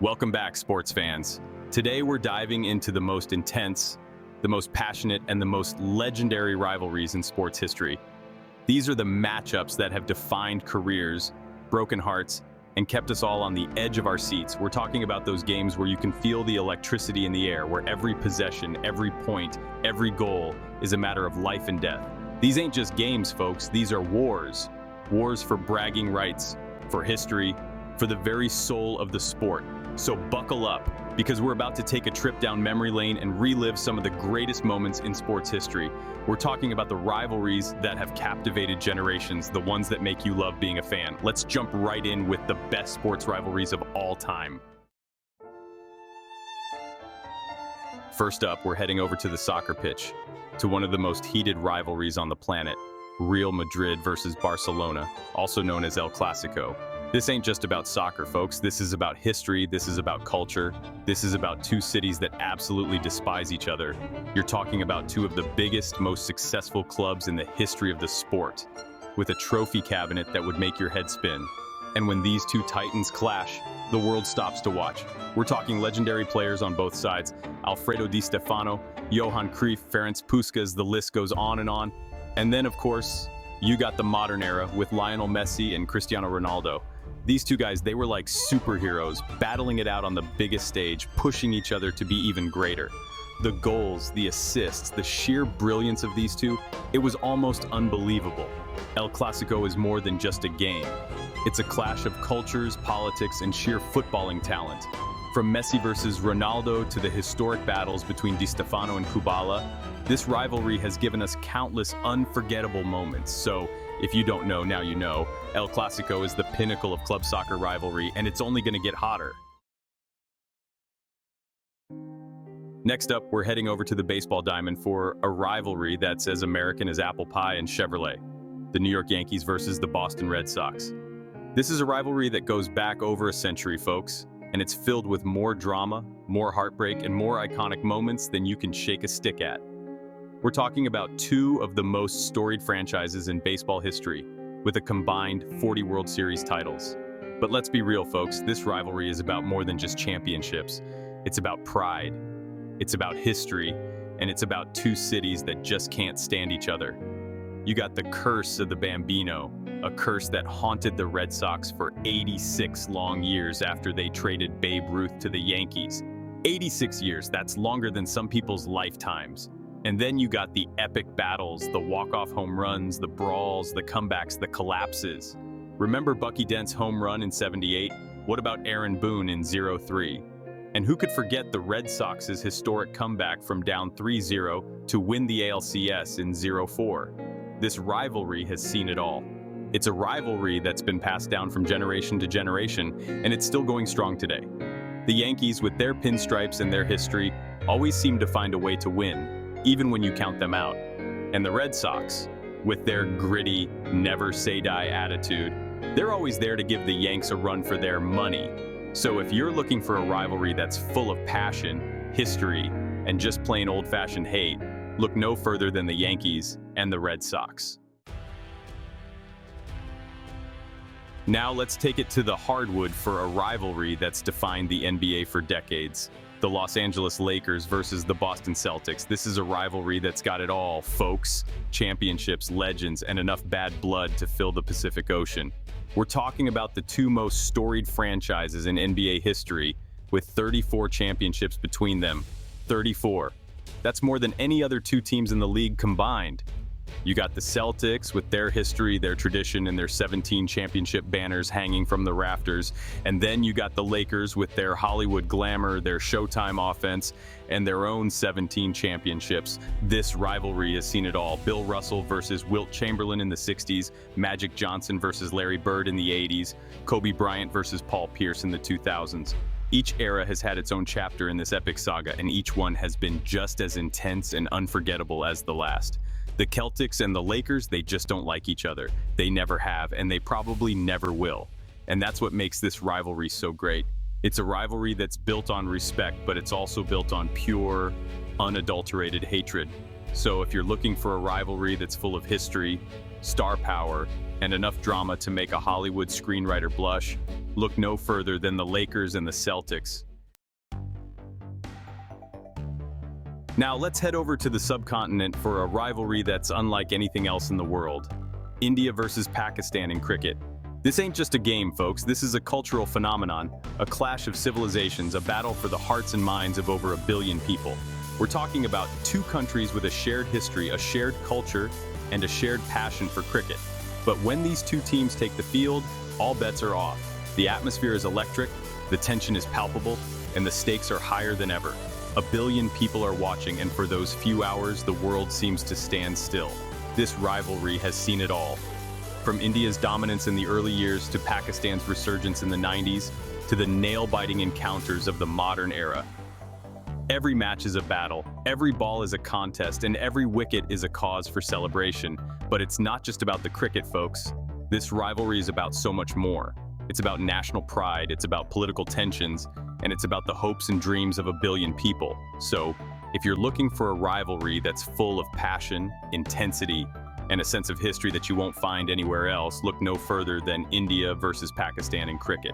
Welcome back, sports fans. Today we're diving into the most intense, the most passionate, and the most legendary rivalries in sports history. These are the matchups that have defined careers, broken hearts, and kept us all on the edge of our seats. We're talking about those games where you can feel the electricity in the air, where every possession, every point, every goal is a matter of life and death. These ain't just games, folks. These are wars. Wars for bragging rights, for history, for the very soul of the sport. So buckle up, because we're about to take a trip down memory lane and relive some of the greatest moments in sports history. We're talking about the rivalries that have captivated generations, the ones that make you love being a fan. Let's jump right in with the best sports rivalries of all time. First up, we're heading over to the soccer pitch, to one of the most heated rivalries on the planet, Real Madrid versus Barcelona, also known as El Clasico. This ain't just about soccer, folks. This is about history, this is about culture, this is about two cities that absolutely despise each other. You're talking about two of the biggest, most successful clubs in the history of the sport, with a trophy cabinet that would make your head spin. And when these two titans clash, the world stops to watch. We're talking legendary players on both sides: Alfredo Di Stefano, Johan Cruyff, Ferenc Puskas, the list goes on and on. And then, of course, you got the modern era with Lionel Messi and Cristiano Ronaldo. These two guys, they were like superheroes, battling it out on the biggest stage, pushing each other to be even greater. The goals, the assists, the sheer brilliance of these two, it was almost unbelievable. El Clasico is more than just a game. It's a clash of cultures, politics, and sheer footballing talent. From Messi versus Ronaldo to the historic battles between Di Stefano and Kubala, this rivalry has given us countless unforgettable moments. So, if you don't know, now you know. El Clasico is the pinnacle of club soccer rivalry, and it's only going to get hotter. Next up, we're heading over to the baseball diamond for a rivalry that's as American as apple pie and Chevrolet. The New York Yankees versus the Boston Red Sox. This is a rivalry that goes back over a century, folks, and it's filled with more drama, more heartbreak, and more iconic moments than you can shake a stick at. We're talking about two of the most storied franchises in baseball history, with a combined 40 World Series titles. But let's be real, folks, this rivalry is about more than just championships. It's about pride, it's about history, and it's about two cities that just can't stand each other. You got the curse of the Bambino, a curse that haunted the Red Sox for 86 long years after they traded Babe Ruth to the Yankees. 86 years, that's longer than some people's lifetimes. And then you got the epic battles, the walk-off home runs, the brawls, the comebacks, the collapses. Remember Bucky Dent's home run in '78? What about Aaron Boone in '03? And who could forget the Red Sox's historic comeback from down 3-0 to win the ALCS in '04? This rivalry has seen it all. It's a rivalry that's been passed down from generation to generation, and it's still going strong today. The Yankees, with their pinstripes and their history, always seem to find a way to win, even when you count them out. And the Red Sox, with their gritty, never-say-die attitude, they're always there to give the Yanks a run for their money. So if you're looking for a rivalry that's full of passion, history, and just plain old-fashioned hate, look no further than the Yankees and the Red Sox. Now let's take it to the hardwood for a rivalry that's defined the NBA for decades. The Los Angeles Lakers versus the Boston Celtics. This is a rivalry that's got it all, folks. Championships, legends, and enough bad blood to fill the Pacific Ocean. We're talking about the two most storied franchises in NBA history, with 34 championships between them. 34. That's more than any other two teams in the league combined. You got the Celtics with their history, their tradition, and their 17 championship banners hanging from the rafters. And then you got the Lakers with their Hollywood glamour, their Showtime offense, and their own 17 championships. This rivalry has seen it all. Bill Russell versus Wilt Chamberlain in the 60s, Magic Johnson versus Larry Bird in the 80s, Kobe Bryant versus Paul Pierce in the 2000s. Each era has had its own chapter in this epic saga, and each one has been just as intense and unforgettable as the last. The Celtics and the Lakers, they just don't like each other. They never have, and they probably never will. And that's what makes this rivalry so great. It's a rivalry that's built on respect, but it's also built on pure, unadulterated hatred. So if you're looking for a rivalry that's full of history, star power, and enough drama to make a Hollywood screenwriter blush, look no further than the Lakers and the Celtics. Now let's head over to the subcontinent for a rivalry that's unlike anything else in the world. India versus Pakistan in cricket. This ain't just a game, folks. This is a cultural phenomenon, a clash of civilizations, a battle for the hearts and minds of over 1 billion people. We're talking about two countries with a shared history, a shared culture, and a shared passion for cricket. But when these two teams take the field, all bets are off. The atmosphere is electric, the tension is palpable, and the stakes are higher than ever. 1 billion people are watching, and for those few hours, the world seems to stand still. This rivalry has seen it all. From India's dominance in the early years to Pakistan's resurgence in the 90s, to the nail-biting encounters of the modern era. Every match is a battle, every ball is a contest, and every wicket is a cause for celebration. But it's not just about the cricket, folks. This rivalry is about so much more. It's about national pride, it's about political tensions, and it's about the hopes and dreams of 1 billion people. So, if you're looking for a rivalry that's full of passion, intensity, and a sense of history that you won't find anywhere else, look no further than India versus Pakistan in cricket.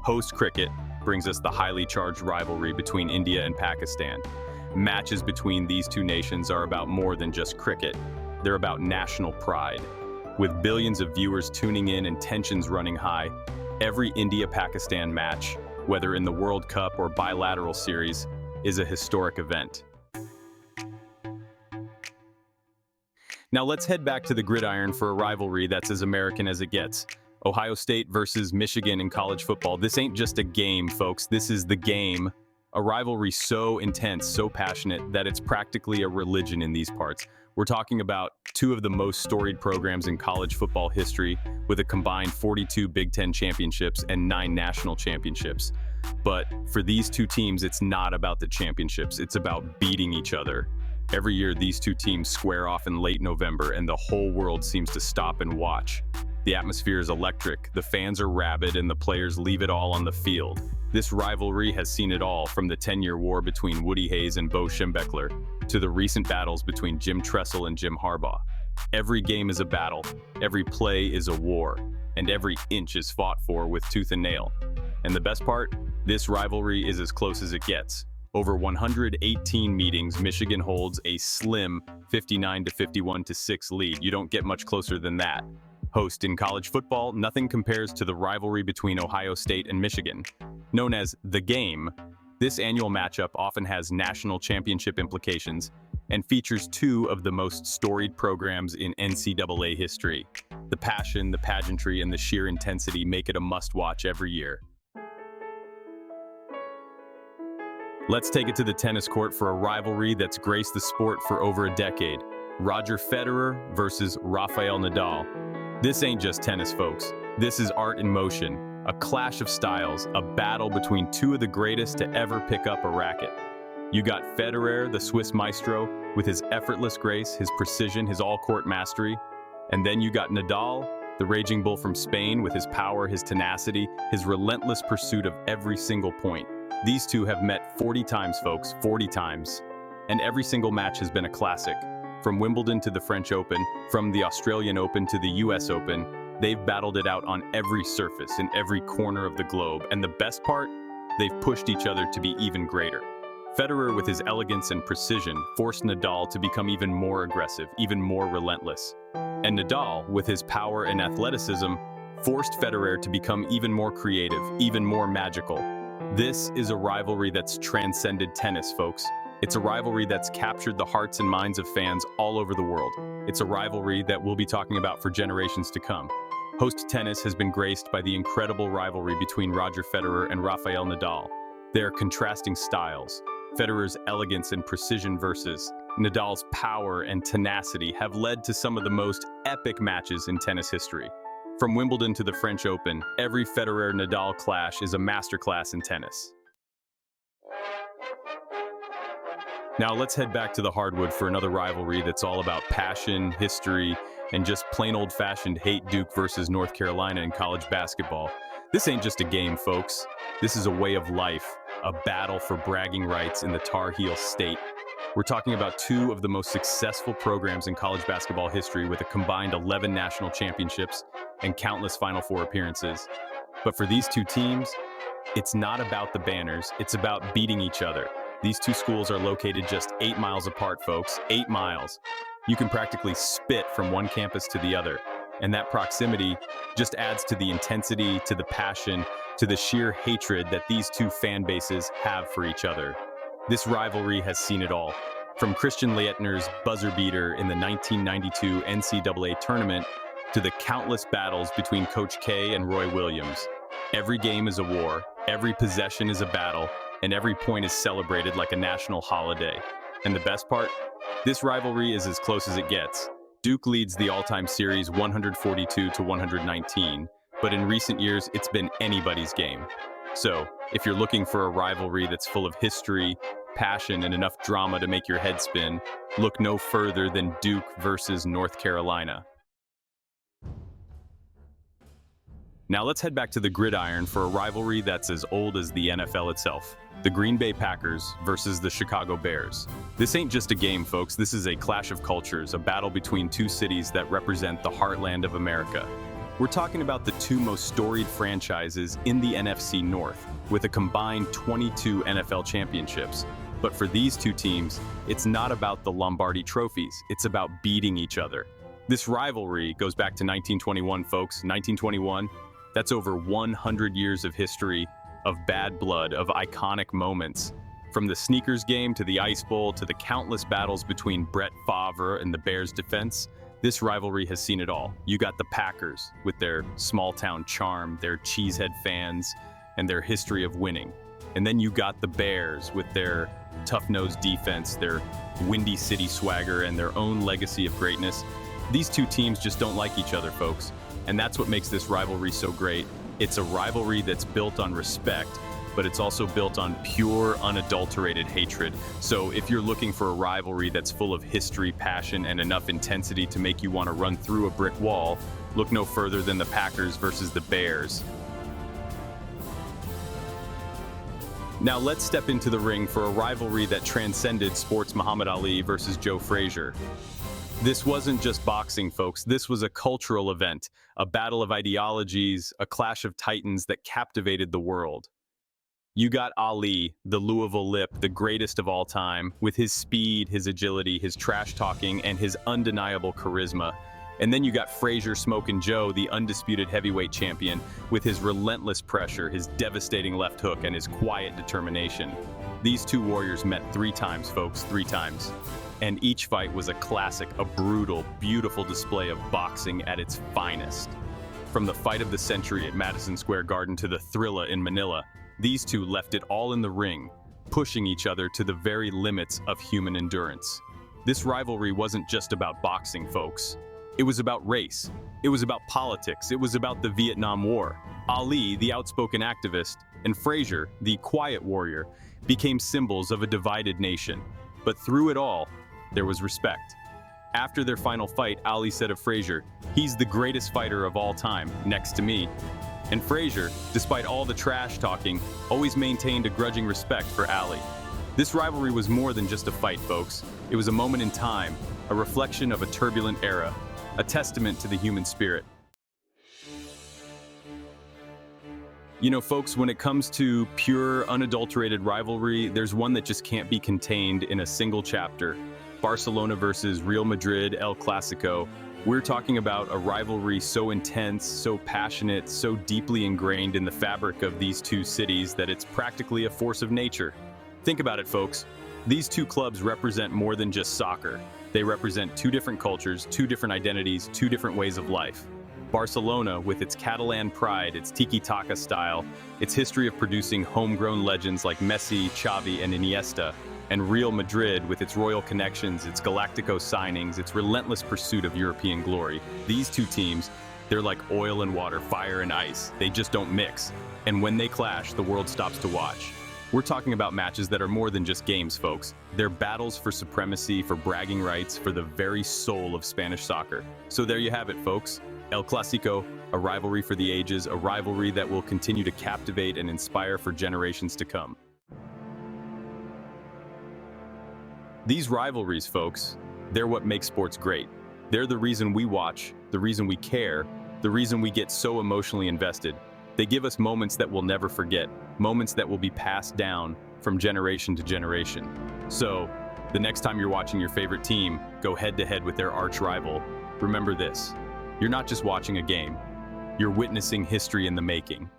Host cricket brings us the highly charged rivalry between India and Pakistan. Matches between these two nations are about more than just cricket. They're about national pride. With billions of viewers tuning in and tensions running high, every India-Pakistan match, whether in the World Cup or bilateral series, is a historic event. Now let's head back to the gridiron for a rivalry that's as American as it gets. Ohio State versus Michigan in college football. This ain't just a game, folks. This is the game. A rivalry so intense, so passionate, that it's practically a religion in these parts. We're talking about two of the most storied programs in college football history, with a combined 42 Big Ten championships and 9 national championships. But for these two teams, it's not about the championships, it's about beating each other. Every year, these two teams square off in late November, and the whole world seems to stop and watch. The atmosphere is electric, the fans are rabid, and the players leave it all on the field. This rivalry has seen it all, from the 10-year war between Woody Hayes and Bo Schembechler, to the recent battles between Jim Tressel and Jim Harbaugh. Every game is a battle, every play is a war, and every inch is fought for with tooth and nail. And the best part? This rivalry is as close as it gets. Over 118 meetings, Michigan holds a slim 59-51-6 lead. You don't get much closer than that. Host in college football, nothing compares to the rivalry between Ohio State and Michigan. Known as The Game, this annual matchup often has national championship implications and features two of the most storied programs in NCAA history. The passion, the pageantry, and the sheer intensity make it a must-watch every year. Let's take it to the tennis court for a rivalry that's graced the sport for over a decade. Roger Federer versus Rafael Nadal. This ain't just tennis, folks. This is art in motion, a clash of styles, a battle between two of the greatest to ever pick up a racket. You got Federer, the Swiss maestro, with his effortless grace, his precision, his all-court mastery. And then you got Nadal, the raging bull from Spain, with his power, his tenacity, his relentless pursuit of every single point. These two have met 40 times, folks, 40 times. And every single match has been a classic. From Wimbledon to the French Open, from the Australian Open to the US Open, they've battled it out on every surface, in every corner of the globe. And the best part? They've pushed each other to be even greater. Federer, with his elegance and precision, forced Nadal to become even more aggressive, even more relentless. And Nadal, with his power and athleticism, forced Federer to become even more creative, even more magical. This is a rivalry that's transcended tennis, folks. It's a rivalry that's captured the hearts and minds of fans all over the world. It's a rivalry that we'll be talking about for generations to come. Host tennis has been graced by the incredible rivalry between Roger Federer and Rafael Nadal. Their contrasting styles, Federer's elegance and precision versus Nadal's power and tenacity, have led to some of the most epic matches in tennis history. From Wimbledon to the French Open, every Federer-Nadal clash is a masterclass in tennis. Now let's head back to the hardwood for another rivalry that's all about passion, history, and just plain old-fashioned hate. Duke versus North Carolina in college basketball. This ain't just a game, folks. This is a way of life, a battle for bragging rights in the Tar Heel state. We're talking about two of the most successful programs in college basketball history with a combined 11 national championships and countless Final Four appearances. But for these two teams, it's not about the banners, it's about beating each other. These two schools are located just 8 miles apart, folks, 8 miles. You can practically spit from one campus to the other. And that proximity just adds to the intensity, to the passion, to the sheer hatred that these two fan bases have for each other. This rivalry has seen it all. From Christian Laettner's buzzer beater in the 1992 NCAA tournament to the countless battles between Coach K and Roy Williams. Every game is a war, every possession is a battle, and every point is celebrated like a national holiday. And the best part? This rivalry is as close as it gets. Duke leads the all-time series 142-119, but in recent years, it's been anybody's game. So, if you're looking for a rivalry that's full of history, passion, and enough drama to make your head spin, look no further than Duke versus North Carolina. Now let's head back to the gridiron for a rivalry that's as old as the NFL itself. The Green Bay Packers versus the Chicago Bears. This ain't just a game, folks. This is a clash of cultures, a battle between two cities that represent the heartland of America. We're talking about the two most storied franchises in the NFC North, with a combined 22 NFL championships. But for these two teams, it's not about the Lombardi trophies, it's about beating each other. This rivalry goes back to 1921, folks. 1921, that's over 100 years of history, of bad blood, of iconic moments. From the sneakers game to the Ice Bowl to the countless battles between Brett Favre and the Bears defense, this rivalry has seen it all. You got the Packers with their small-town charm, their cheesehead fans, and their history of winning. And then you got the Bears with their tough-nosed defense, their Windy City swagger, and their own legacy of greatness. These two teams just don't like each other, folks. And that's what makes this rivalry so great. It's a rivalry that's built on respect, but it's also built on pure, unadulterated hatred. So if you're looking for a rivalry that's full of history, passion, and enough intensity to make you want to run through a brick wall, look no further than the Packers versus the Bears. Now let's step into the ring for a rivalry that transcended sports. Muhammad Ali versus Joe Frazier. This wasn't just boxing, folks. This was a cultural event, a battle of ideologies, a clash of titans that captivated the world. You got Ali, the Louisville Lip, the greatest of all time, with his speed, his agility, his trash talking, and his undeniable charisma. And then you got Frazier Smokin' Joe, the undisputed heavyweight champion, with his relentless pressure, his devastating left hook, and his quiet determination. These two warriors met 3 times, folks, 3 times. And each fight was a classic, a brutal, beautiful display of boxing at its finest. From the fight of the century at Madison Square Garden to the Thrilla in Manila, these two left it all in the ring, pushing each other to the very limits of human endurance. This rivalry wasn't just about boxing, folks. It was about race. It was about politics. It was about the Vietnam War. Ali, the outspoken activist, and Frazier, the quiet warrior, became symbols of a divided nation. But through it all, there was respect. After their final fight, Ali said of Frazier, "He's the greatest fighter of all time, next to me." And Frazier, despite all the trash talking, always maintained a grudging respect for Ali. This rivalry was more than just a fight, folks. It was a moment in time, a reflection of a turbulent era, a testament to the human spirit. You know, folks, when it comes to pure, unadulterated rivalry, there's one that just can't be contained in a single chapter. Barcelona versus Real Madrid, El Clasico. We're talking about a rivalry so intense, so passionate, so deeply ingrained in the fabric of these two cities that it's practically a force of nature. Think about it, folks. These two clubs represent more than just soccer. They represent 2 different cultures, 2 different identities, 2 different ways of life. Barcelona, with its Catalan pride, its tiki-taka style, its history of producing homegrown legends like Messi, Xavi, and Iniesta, and Real Madrid, with its royal connections, its Galactico signings, its relentless pursuit of European glory. These two teams, they're like oil and water, fire and ice. They just don't mix. And when they clash, the world stops to watch. We're talking about matches that are more than just games, folks. They're battles for supremacy, for bragging rights, for the very soul of Spanish soccer. So there you have it, folks. El Clasico, a rivalry for the ages, a rivalry that will continue to captivate and inspire for generations to come. These rivalries, folks, they're what makes sports great. They're the reason we watch, the reason we care, the reason we get so emotionally invested. They give us moments that we'll never forget, moments that will be passed down from generation to generation. So, the next time you're watching your favorite team go head-to-head with their arch rival, remember this: you're not just watching a game, you're witnessing history in the making.